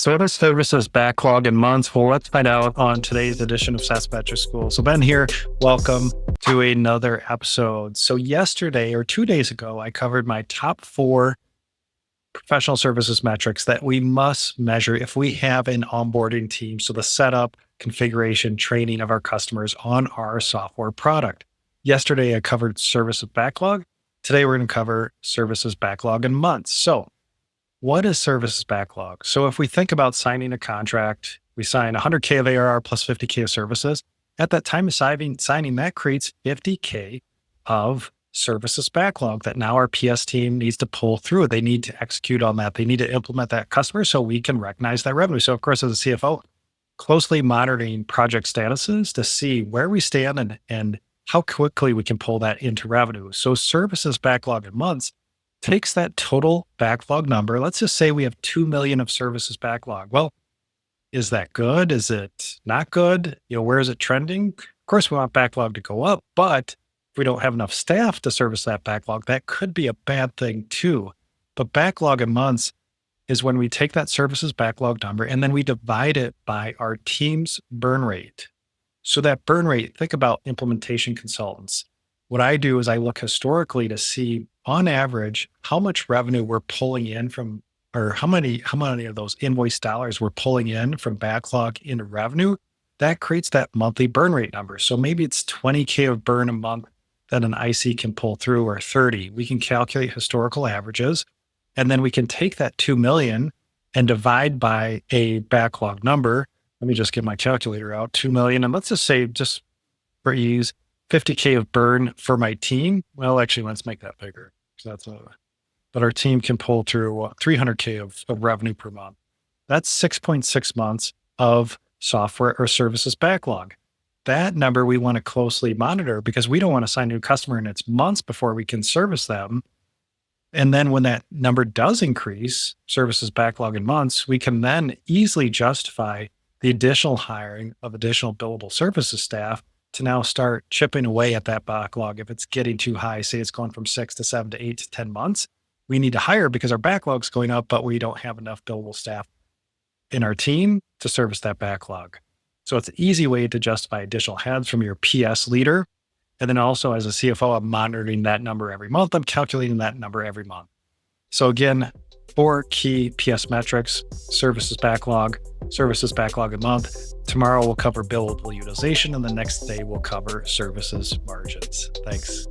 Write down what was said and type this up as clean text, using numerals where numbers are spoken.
So what are services backlog in months? Well, let's find out on today's edition of SaaS Metrics School. So Ben here, welcome to another episode. So yesterday or 2 days ago, I covered my top 4 professional services metrics that we must measure if we have an onboarding team. So the setup, configuration, training of our customers on our software product. Yesterday, I covered services backlog. Today, we're going to cover services backlog in months. So what is services backlog? So if we think about signing a contract, we sign 100K of ARR plus 50K of services. At that time of signing, that creates 50K of services backlog that now our PS team needs to pull through. They need to execute on that. They need to implement that customer so we can recognize that revenue. So of course, as a CFO, closely monitoring project statuses to see where we stand and how quickly we can pull that into revenue. So services backlog in months takes that total backlog number. Let's just say we have 2 million of services backlog. Well, is that good? Is it not good? Where is it trending? Of course, we want backlog to go up, but if we don't have enough staff to service that backlog, that could be a bad thing too. But backlog in months is when we take that services backlog number and then we divide it by our team's burn rate. So that burn rate, think about implementation consultants. What I do is I look historically to see on average how much revenue we're pulling in from, or how many of those invoice dollars we're pulling in from backlog into revenue. That creates that monthly burn rate number. So maybe it's 20K of burn a month that an IC can pull through, or 30. We can calculate historical averages, and then we can take that 2 million and divide by a backlog number. Let me just get my calculator out, 2 million. And let's just say, just for ease, 50K of burn for my team. Well, actually, let's make that bigger. So but our team can pull through 300K of revenue per month. That's 6.6 months of software or services backlog. That number we want to closely monitor because we don't want to sign a new customer and it's months before we can service them. And then when that number does increase, services backlog in months, we can then easily justify the additional hiring of additional billable services staff to now start chipping away at that backlog. If it's getting too high, say it's going from 6 to 7 to 8 to 10 months, we need to hire because our backlog's going up, but we don't have enough billable staff in our team to service that backlog. So it's an easy way to justify additional heads from your PS leader. And then also as a CFO, I'm monitoring that number every month. I'm calculating that number every month. So again, 4 key PS metrics: services backlog a month. Tomorrow we'll cover billable utilization, and the next day we'll cover services margins. Thanks.